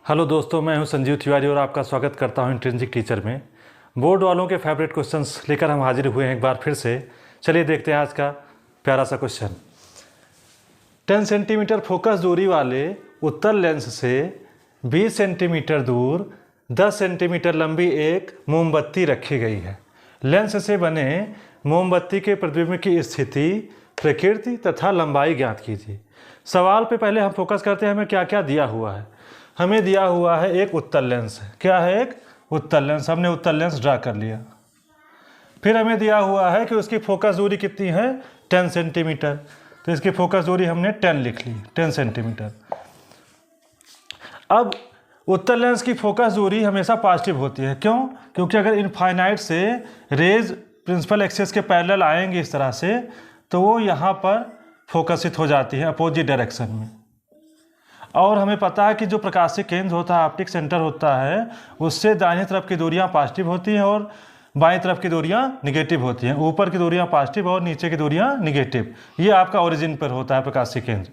Hello दोस्तों, मैं हूं संजीव तिवारी और आपका स्वागत करता हूं इंट्रिंसिक टीचर में। बोर्ड वालों के फेवरेट क्वेश्चंस लेकर हम हाजिर हुए हैं एक बार फिर से। चलिए देखते हैं आज का प्यारा सा क्वेश्चन। 10 सेंटीमीटर फोकस दूरी वाले उत्तल लेंस से 20 सेंटीमीटर दूर 10 सेंटीमीटर लंबी एक मोमबत्ती रखी गई है। लेंस से बने मोमबत्ती के प्रतिबिंब की स्थिति, प्रकृति तथा लंबाई ज्ञात कीजिए। सवाल पे पहले हम फोकस करते हैं हमें क्या क्या दिया हुआ है। हमें दिया हुआ है एक उत्तल लेंस है। क्या है? एक उत्तल लेंस। हमने उत्तल लेंस ड्रा कर लिया। फिर हमें दिया हुआ है कि उसकी फोकस दूरी कितनी है, 10 सेंटीमीटर। तो इसकी फोकस दूरी हमने 10 लिख ली, 10 सेंटीमीटर। अब उत्तल लेंस की फोकस दूरी हमेशा पॉजिटिव होती है। क्यों? क्योंकि अगर इनफाइनाइट से रेज प्रिंसिपल एक्सिस के पैरेलल आएंगे इस तरह से, तो वो यहाँ पर फोकसित हो जाती है अपोजिट डायरेक्शन में। और हमें पता है कि जो प्रकाशीय केंद्र होता है, ऑप्टिक सेंटर होता है, उससे दाहिनी तरफ की दूरियां पॉजिटिव होती हैं और बाईं तरफ की दूरियां निगेटिव होती हैं। ऊपर की दूरियां पॉजिटिव और नीचे की दूरियां निगेटिव। ये आपका ओरिजिन पर होता है प्रकाशीय केंद्र।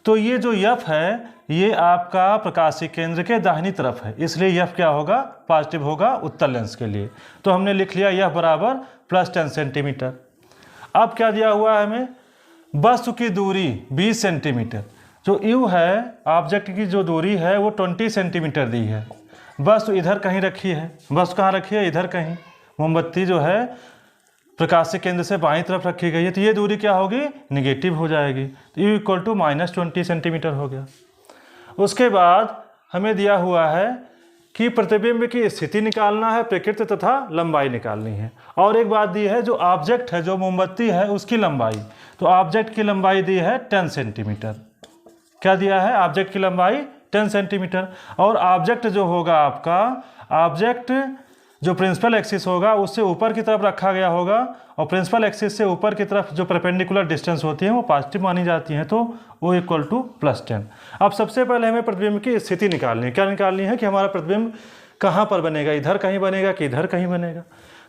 तो ये जो यफ है, ये आपका प्रकाशीय केंद्र के दाहिनी तरफ है, इसलिए यफ क्या होगा, पॉजिटिव होगा उत्तल लेंस के लिए। तो हमने लिख लिया यफ बराबर +10 सेंटीमीटर। अब क्या दिया हुआ है हमें, वस्तु की दूरी 20 सेंटीमीटर। जो यू है, ऑब्जेक्ट की जो दूरी है वो 20 सेंटीमीटर दी है। वस्तु इधर कहीं रखी है। वस्तु कहाँ रखी है? इधर कहीं। मोमबत्ती जो है प्रकाशीय केंद्र से बाईं तरफ रखी गई है, तो ये दूरी क्या होगी, निगेटिव हो जाएगी। तो यू इक्वल टू -20 सेंटीमीटर हो गया। उसके बाद हमें दिया हुआ है कि प्रतिबिंब की स्थिति निकालना है, प्रकृति तथा लंबाई निकालनी है। और एक बात दी है, जो ऑब्जेक्ट है, जो मोमबत्ती है, उसकी लंबाई। तो ऑब्जेक्ट की लंबाई दी है 10 सेंटीमीटर। क्या दिया है? ऑब्जेक्ट की लंबाई 10 सेंटीमीटर। और ऑब्जेक्ट जो होगा आपका, ऑब्जेक्ट जो प्रिंसिपल एक्सिस होगा उससे ऊपर की तरफ रखा गया होगा, और प्रिंसिपल एक्सिस से ऊपर की तरफ जो परपेंडिकुलर डिस्टेंस होती है वो पॉजिटिव मानी जाती है। तो O इक्वल टू +10। अब सबसे पहले हमें प्रतिबिंब की स्थिति निकालनी है। क्या निकालनी है कि हमारा प्रतिबिंब कहाँ पर बनेगा, इधर कहीं बनेगा कि इधर कहीं बनेगा।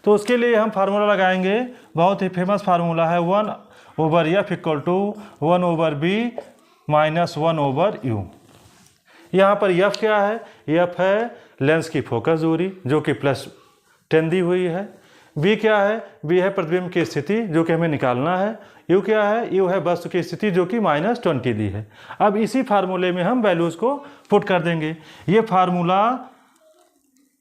तो उसके लिए हम फार्मूला लगाएंगे, बहुत ही फेमस फार्मूला है, 1/f equal to 1/b -1/u। यहाँ पर यफ क्या है? यफ है लेंस की फोकस दूरी जो कि +10 दी हुई है। बी क्या है? बी है प्रतिबिंब की स्थिति जो कि हमें निकालना है। यू क्या है? यू है वस्तु की स्थिति जो कि -20 दी है। अब इसी फार्मूले में हम वैल्यूज़ को पुट कर देंगे। ये फार्मूला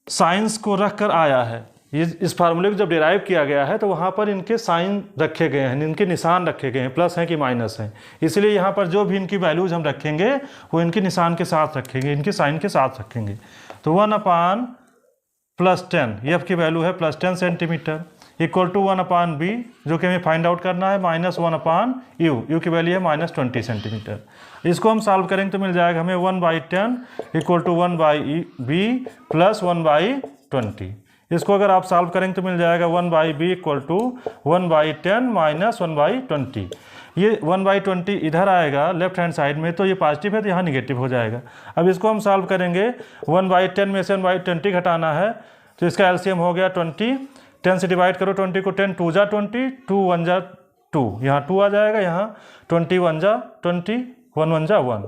साइंस को रख कर आया है। इस फार्मूले को जब डिराइव किया गया है तो वहाँ पर इनके साइन रखे गए हैं, इनके निशान रखे गए हैं, प्लस हैं कि माइनस हैं। इसलिए यहाँ पर जो भी इनकी वैल्यूज हम रखेंगे वो इनके निशान के साथ रखेंगे, इनके साइन के साथ रखेंगे। तो 1/+10, एफ की वैल्यू है +10 सेंटीमीटर, इक्वल टू 1/b जो कि हमें फाइंड आउट करना है, -1/u। यू की वैल्यू है -20 सेंटीमीटर। इसको हम सॉल्व करेंगे तो मिल जाएगा हमें 1/10 इक्वल टू 1/b + 1/20। इसको अगर आप सॉल्व करेंगे तो मिल जाएगा 1/b इक्वल टू 1/10 - 1/20। ये 1/20 इधर आएगा लेफ्ट हैंड साइड में, तो ये पॉजिटिव है तो यहाँ निगेटिव हो जाएगा। अब इसको हम सॉल्व करेंगे, 1/10 में से 1/20 घटाना है, तो इसका एलसीएम हो गया 20। 10 से डिवाइड करो 20 को, 10 2 जा 20, 2 1 जा 2, यहाँ 2 आ जाएगा, यहाँ 20 1 जा 20, 1 1 जा 1,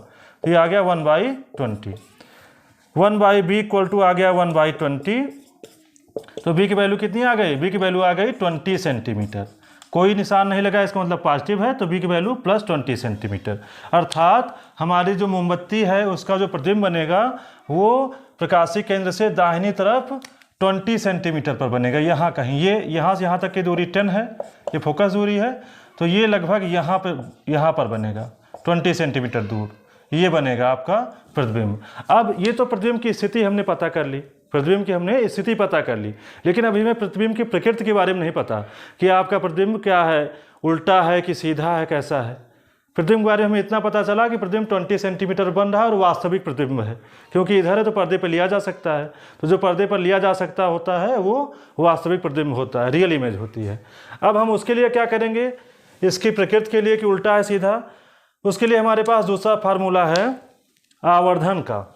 तो ये आ गया 1/20। 1/b इक्वल टू आ गया 1/20। तो b की वैल्यू कितनी आ गई? b की वैल्यू आ गई 20 सेंटीमीटर। कोई निशान नहीं लगा, इसका मतलब पॉजिटिव है, तो b की वैल्यू +20 सेंटीमीटर। अर्थात हमारी जो मोमबत्ती है उसका जो प्रतिबिंब बनेगा वो प्रकाशीय केंद्र से दाहिनी तरफ 20 सेंटीमीटर पर बनेगा। यहाँ कहीं, ये यहाँ से यहाँ तक की दूरी 10 है, ये फोकस दूरी है, तो ये लगभग यहाँ पर बनेगा 20 सेंटीमीटर दूर, ये बनेगा आपका प्रतिबिंब। अब ये तो प्रतिबिंब की स्थिति हमने पता कर ली, प्रतिबिंब की हमने स्थिति पता कर ली, लेकिन अभी हमें प्रतिबिंब की प्रकृति के बारे में नहीं पता कि आपका प्रतिबिंब क्या है, उल्टा है कि सीधा है, कैसा है। प्रतिबिंब के बारे में हमें इतना पता चला कि प्रतिबिंब 20 सेंटीमीटर बन रहा है और वास्तविक प्रतिबिंब है, क्योंकि इधर है तो पर्दे पर लिया जा सकता है, तो जो पर्दे पर लिया जा सकता होता है वो वास्तविक प्रतिबिंब होता है, रियल इमेज होती है। अब हम उसके लिए क्या करेंगे, इसकी प्रकृति के लिए कि उल्टा है सीधा, उसके लिए हमारे पास दूसरा फार्मूला है आवर्धन का।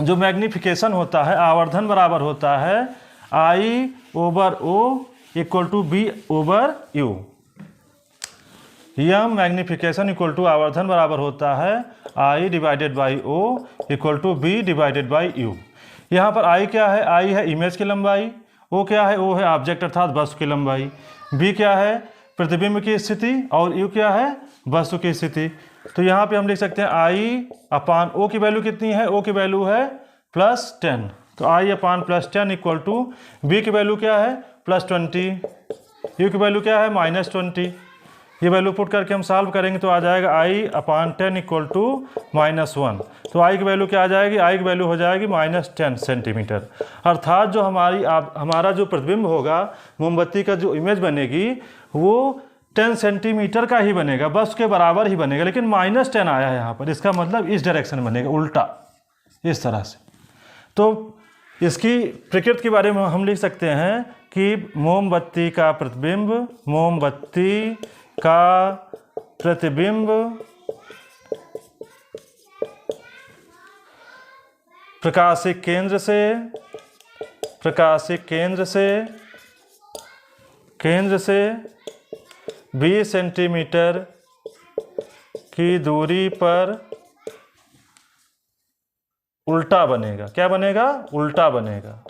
जो मैग्निफिकेशन होता है, आवर्धन बराबर होता है I/O equal to B/U। M magnification equal to आवर्धन बराबर होता है I divided by O equal to B divided by U. यहाँ पर आई क्या है? आई है इमेज की लंबाई, ओ क्या है? ओ है ऑब्जेक्ट अर्थात वस्तु की लंबाई, बी क्या है? प्रतिबिंब की स्थिति, और यू क्या है? वस्तु की स्थिति। तो यहाँ पे हम लिख सकते हैं आई अपान ओ की वैल्यू कितनी है? ओ की वैल्यू है +10, तो आई अपान +10 इक्वल टू बी की वैल्यू क्या है? +20, यू की वैल्यू क्या है? -20। ये वैल्यू पुट करके हम सॉल्व करेंगे तो आ जाएगा आई अपान 10 इक्वल टू -1। तो आई की वैल्यू क्या आ जाएगी? आई की वैल्यू हो जाएगी -10 सेंटीमीटर। अर्थात जो हमारा जो प्रतिबिंब होगा, मोमबत्ती का जो इमेज बनेगी वो 10 सेंटीमीटर का ही बनेगा, बस उसके बराबर ही बनेगा, लेकिन -10 आया है यहाँ पर, इसका मतलब इस डायरेक्शन में बनेगा, उल्टा इस तरह से। तो इसकी प्रकृति के बारे में हम लिख सकते हैं कि मोमबत्ती का प्रतिबिंब प्रकाशिक केंद्र से 20 सेंटीमीटर की दूरी पर उल्टा बनेगा। क्या बनेगा? उल्टा बनेगा।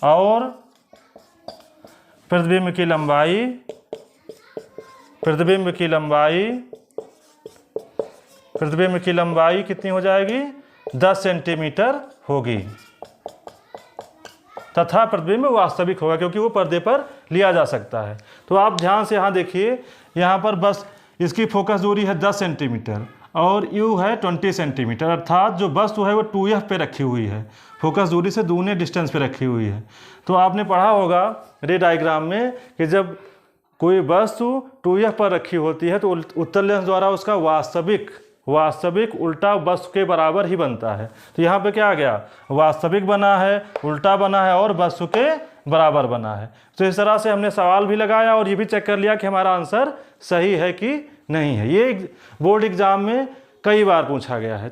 और प्रतिबिंब की लंबाई कितनी हो जाएगी? 10 सेंटीमीटर होगी, तथा प्रतिबिंब वास्तविक होगा क्योंकि वो पर्दे पर लिया जा सकता है। तो आप ध्यान से यहाँ देखिए, यहाँ पर बस इसकी फोकस दूरी है 10 सेंटीमीटर और यू है 20 सेंटीमीटर, अर्थात जो वस्तु है वो 2f पे रखी हुई है, फोकस दूरी से दूने डिस्टेंस पे रखी हुई है। तो आपने पढ़ा होगा रे डायग्राम में कि जब कोई वस्तु 2f पर रखी होती है तो उत्तल लेंस द्वारा उसका वास्तविक उल्टा वस्तु के बराबर ही बनता है। तो यहाँ पे क्या आ गया? वास्तविक बना है, उल्टा बना है और वस्तु के बराबर बना है। तो इस तरह से हमने सवाल भी लगाया और ये भी चेक कर लिया कि हमारा आंसर सही है कि नहीं है। ये बोर्ड एग्जाम में कई बार पूछा गया है।